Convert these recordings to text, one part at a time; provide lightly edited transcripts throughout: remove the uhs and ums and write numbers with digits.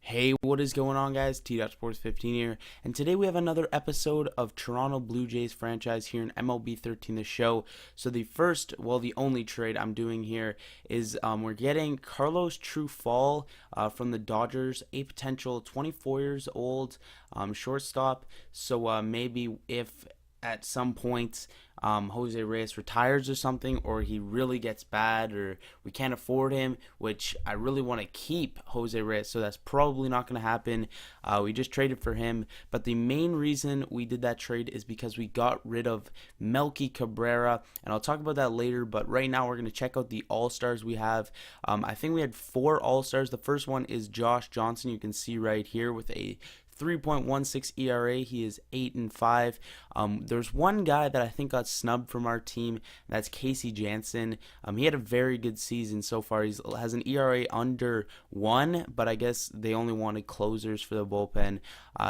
Hey, what is going on, guys? T.Sports 15 here, and today we have another episode of Toronto Blue Jays franchise here in MLB 13, the show. So the first, the only trade I'm doing here is we're getting Carlos Truffaut from the Dodgers, a potential 24 years old shortstop. So maybe if at some point Jose Reyes retires or something, or he really gets bad, or we can't afford him, which I really want to keep Jose Reyes, so that's probably not going to happen. We just traded for him, but the main reason we did that trade is because we got rid of Melky Cabrera, and I'll talk about that later, but right now we're going to check out the All-Stars we have. I think we had 4 All-Stars. The first one is Josh Johnson, you can see right here with a 3.16 ERA. He is 8-5. There's one guy that I think got snubbed from our team. That's Casey Jansen. He had a very good season so far. He has an ERA under 1, but I guess they only wanted closers for the bullpen.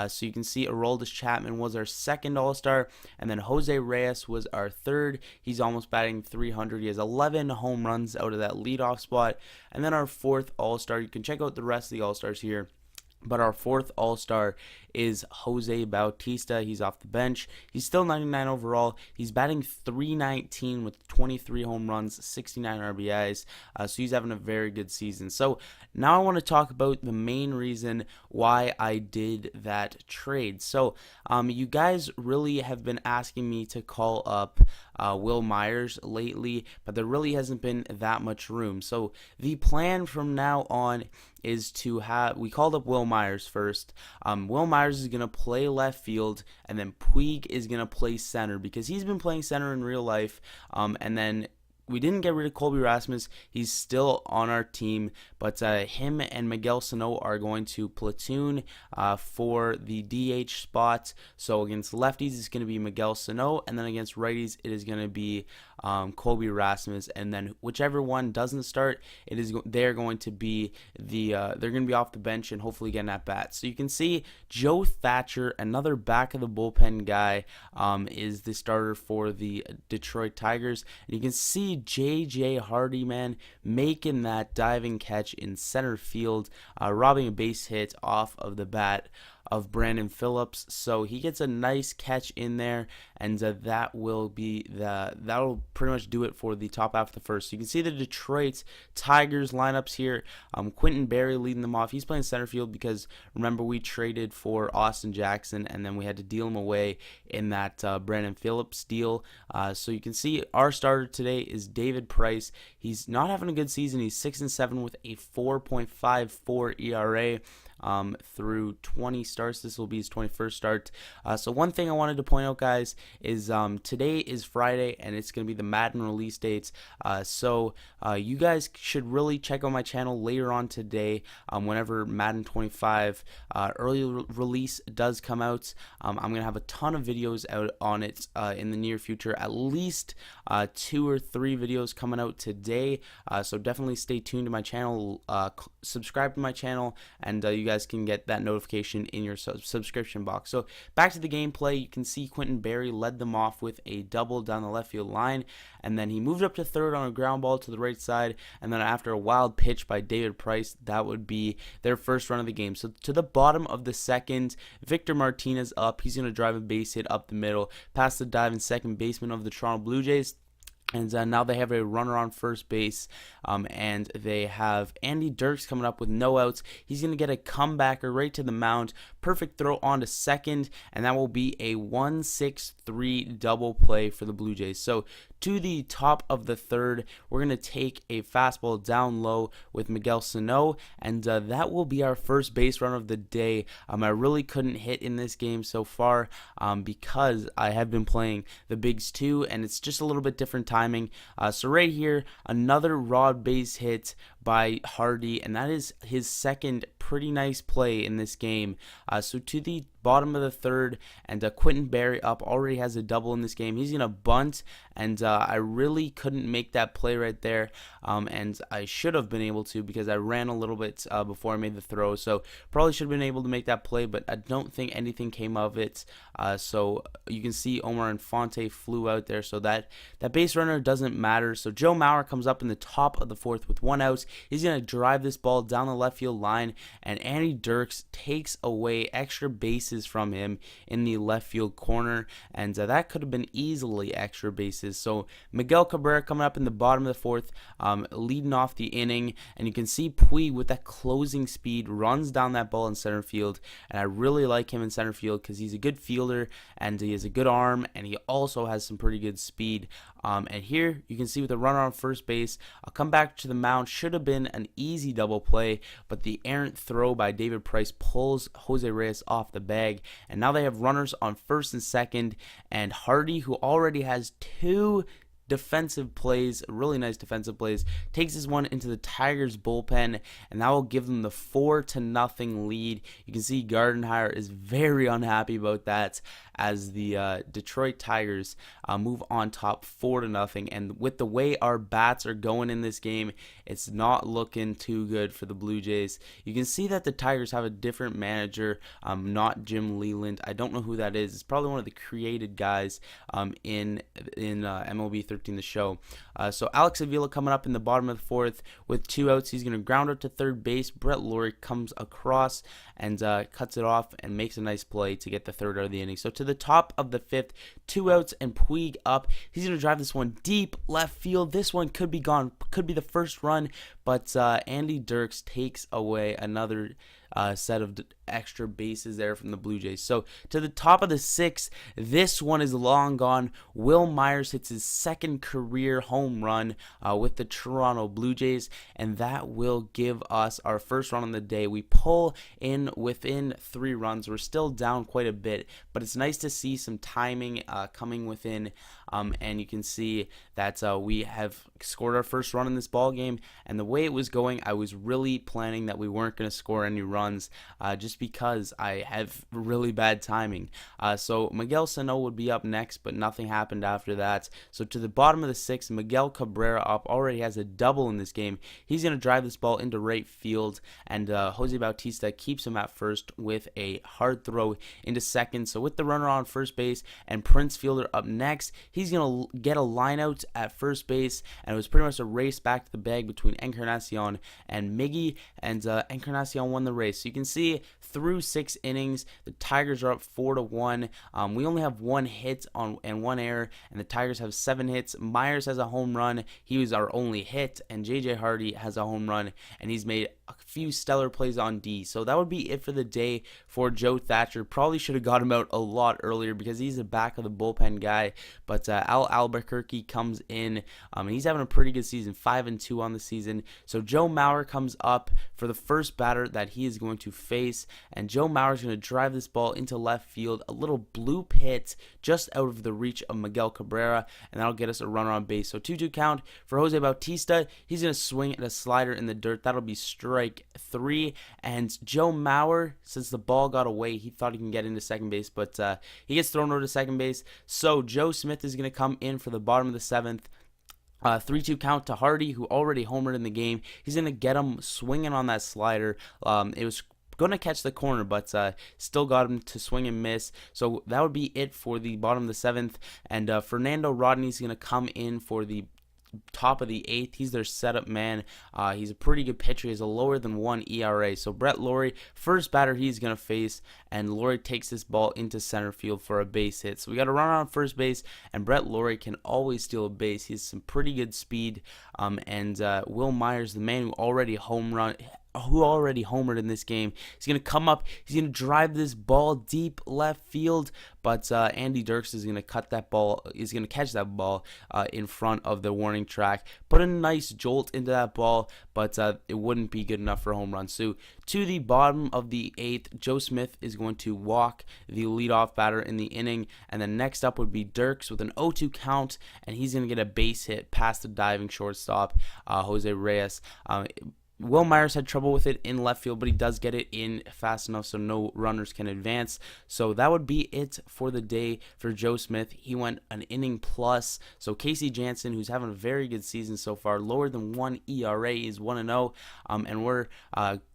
So you can see Aroldis Chapman was our second All-Star, and then Jose Reyes was our third. He's almost batting 300. He has 11 home runs out of that leadoff spot. And then our fourth All-Star, you can check out the rest of the All-Stars here. But our fourth All-Star is Jose Bautista. He's off the bench. He's still 99 overall. He's batting .319 with 23 home runs, 69 RBIs. So he's having a very good season. So now I want to talk about the main reason why I did that trade. So you guys really have been asking me to call up Will Myers lately, but there really hasn't been that much room. So the plan from now on is to we called up Will Myers first. Will Myers is going to play left field, and then Puig is going to play center because he's been playing center in real life. And then we didn't get rid of Colby Rasmus. He's still on our team, but him and Miguel Sano are going to platoon for the DH spot. So against lefties, it's going to be Miguel Sano, and then against righties, it is going to be Colby Rasmus. And then whichever one doesn't start, they're going to be they're going to be off the bench and hopefully getting at bats. So you can see Joe Thatcher, another back of the bullpen guy, is the starter for the Detroit Tigers, and you can see J.J. Hardy, man, making that diving catch in center field, robbing a base hit off of the bat of Brandon Phillips. So he gets a nice catch in there, and that will pretty much do it for the top half of the first. So you can see the Detroit Tigers lineups here. Quentin Berry leading them off. He's playing center field because remember we traded for Austin Jackson, and then we had to deal him away in that Brandon Phillips deal. So you can see our starter today is David Price. He's not having a good season. He's 6-7 with a 4.54 ERA. Through 20 starts. This will be his 21st start. So one thing I wanted to point out, guys, is today is Friday, and it's going to be the Madden release dates. So you guys should really check out my channel later on today whenever Madden 25 early release does come out. I'm going to have a ton of videos out on it in the near future, at least 2 or 3 videos coming out today. So definitely stay tuned to my channel, subscribe to my channel, and you guys can get that notification in your subscription box. So back to the gameplay, you can see Quentin Berry led them off with a double down the left field line, and then he moved up to third on a ground ball to the right side, and then after a wild pitch by David Price, that would be their first run of the game. So to the bottom of the second, Victor Martinez up. He's going to drive a base hit up the middle past the diving second baseman of the Toronto Blue Jays. And now they have a runner on first base, and they have Andy Dirks coming up with no outs. He's going to get a comebacker right to the mound. Perfect throw onto second, and that will be a 1-6-3 double play for the Blue Jays. So to the top of the third, we're going to take a fastball down low with Miguel Sano, and that will be our first base run of the day. I really couldn't hit in this game so far because I have been playing the Bigs 2, and it's just a little bit different timing. So right here, another raw base hit by Hardy, and that is his second pretty nice play in this game. So to the bottom of the third, and Quentin Berry up already has a double in this game. He's going to bunt, and I really couldn't make that play right there, and I should have been able to because I ran a little bit before I made the throw, so probably should have been able to make that play, but I don't think anything came of it. So you can see Omar Infante flew out there, so that base runner doesn't matter. So Joe Mauer comes up in the top of the fourth with 1 out. He's going to drive this ball down the left field line, and Andy Dirks takes away extra bases from him in the left field corner, and that could have been easily extra bases. So Miguel Cabrera coming up in the bottom of the fourth, leading off the inning, and you can see Puig with that closing speed runs down that ball in center field, and I really like him in center field because he's a good fielder and he has a good arm, and he also has some pretty good speed. And here you can see with the runner on first base, I'll come back to the mound. Should have been an easy double play, but the errant throw by David Price pulls Jose Reyes off the bag, and now they have runners on first and second, and Hardy, who already has 2 defensive plays, really nice defensive plays, takes this one into the Tigers bullpen, and that will give them the 4-0 lead. You can see Gardenhire is very unhappy about that as the Detroit Tigers move on top 4-0, and with the way our bats are going in this game, it's not looking too good for the Blue Jays. You can see that the Tigers have a different manager, not Jim Leland. I don't know who that is. It's probably one of the created guys in MLB 13, the show. So Alex Avila coming up in the bottom of the fourth with 2 outs. He's going to ground out to third base. Brett Laurie comes across and cuts it off and makes a nice play to get the third out of the inning. So to the top of the fifth, 2 outs and Puig up. He's going to drive this one deep left field. This one could be gone, could be the first run, but Andy Dirks takes away another set of extra bases there from the Blue Jays. So to the top of the sixth, this one is long gone. Will Myers hits his second career home run with the Toronto Blue Jays, and that will give us our first run on the day. We pull in within 3 runs. We're still down quite a bit, but it's nice to see some timing coming within, and you can see that we have scored our first run in this ball game. And the way it was going, I was really planning that we weren't going to score any runs just because I have really bad timing. So Miguel Sano would be up next, but nothing happened after that. So to the bottom of the sixth, Miguel Cabrera up already has a double in this game. He's going to drive this ball into right field, and Jose Bautista keeps him at first with a hard throw into second. So with the runner on first base and Prince Fielder up next, he's going to get a line out at first base, and it was pretty much a race back to the bag between Encarnacion and Miggy, and Encarnacion won the race. So you can see through 6 innings, the Tigers are up 4-1. We only have 1 hit and 1 error, and the Tigers have 7 hits. Myers has a home run. He was our only hit, and J.J. Hardy has a home run, and he's made a few stellar plays on D. So that would be it for the day for Joe Thatcher. Probably should have got him out a lot earlier because he's the back of the bullpen guy, but Al Albuquerque comes in, and he's having a pretty good season, 5-2 on the season. So Joe Mauer comes up for the first batter that he is going to face, and Joe Mauer is going to drive this ball into left field, a little bloop hit just out of the reach of Miguel Cabrera, and that'll get us a runner on base. So 2-2 count for Jose Bautista. He's going to swing at a slider in the dirt. That'll be strike 3, and Joe Mauer, since the ball got away, he thought he can get into second base, but he gets thrown over to second base. So Joe Smith is going to come in for the bottom of the 7th. 3-2 count to Hardy, who already homered in the game. He's going to get him swinging on that slider. It was going to catch the corner, but still got him to swing and miss. So that would be it for the bottom of the 7th. And Fernando Rodney's going to come in for the top of the 8th. He's their setup man. He's a pretty good pitcher. He has a lower than 1 ERA. So Brett Laurie, first batter he's going to face, and Laurie takes this ball into center field for a base hit. So we got a runner on first base, and Brett Laurie can always steal a base. He has some pretty good speed, and Will Myers, the man who already homered in this game, he's going to come up, he's going to drive this ball deep left field, but Andy Dirks is going to catch that ball in front of the warning track, put a nice jolt into that ball, but it wouldn't be good enough for a home run. So to the bottom of the 8th, Joe Smith is going to walk the leadoff batter in the inning, and then next up would be Dirks with an 0-2 count, and he's going to get a base hit past the diving shortstop, Jose Reyes. Will Myers had trouble with it in left field, but he does get it in fast enough so no runners can advance. So that would be it for the day for Joe Smith. He went an inning plus. So Casey Janssen, who's having a very good season so far, lower than 1 ERA, is 1-0, and we're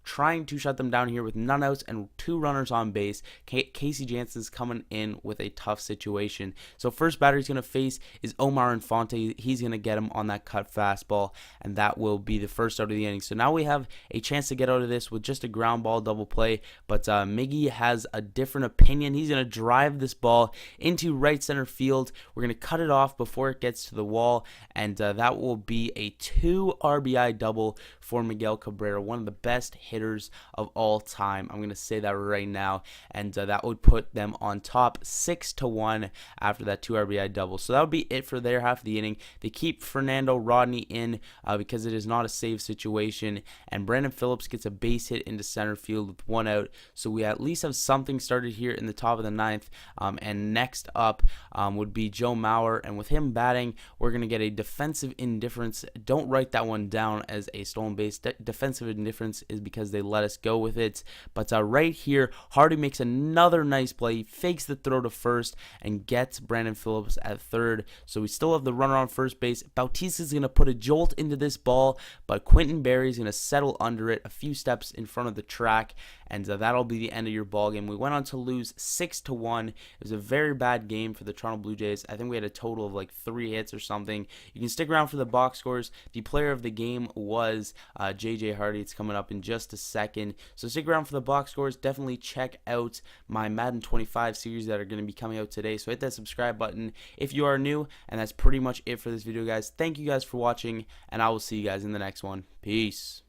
trying to shut them down here with none outs and 2 runners on base. Casey Jansen's coming in with a tough situation. So first batter he's going to face is Omar Infante. He's going to get him on that cut fastball, and that will be the first out of the inning. So now we have a chance to get out of this with just a ground ball double play, but Miggy has a different opinion. He's going to drive this ball into right center field. We're going to cut it off before it gets to the wall, and that will be a 2 RBI double for Miguel Cabrera, one of the best hitters of all time. I'm going to say that right now, and that would put them on top 6-1 after that 2 RBI double. So that would be it for their half of the inning. They keep Fernando Rodney in because it is not a save situation, and Brandon Phillips gets a base hit into center field with 1 out. So we at least have something started here in the top of the 9th, and next up would be Joe Mauer, and with him batting, we're going to get a defensive indifference. Don't write that one down as a stolen base. Defensive indifference is because they let us go with it. But right here, Hardy makes another nice play. He fakes the throw to first and gets Brandon Phillips at third. So we still have the runner on first base. Bautista is going to put a jolt into this ball, but Quentin Berry is going to settle under it a few steps in front of the track, and that'll be the end of your ball game. We went on to lose 6-1. It was a very bad game for the Toronto Blue Jays. I think we had a total of like 3 hits or something. You can stick around for the box scores. The player of the game was JJ Hardy. It's coming up in just a second. So stick around for the box scores. Definitely check out my Madden 25 series that are going to be coming out today. So hit that subscribe button if you are new. And that's pretty much it for this video, guys. Thank you guys for watching, and I will see you guys in the next one. Peace.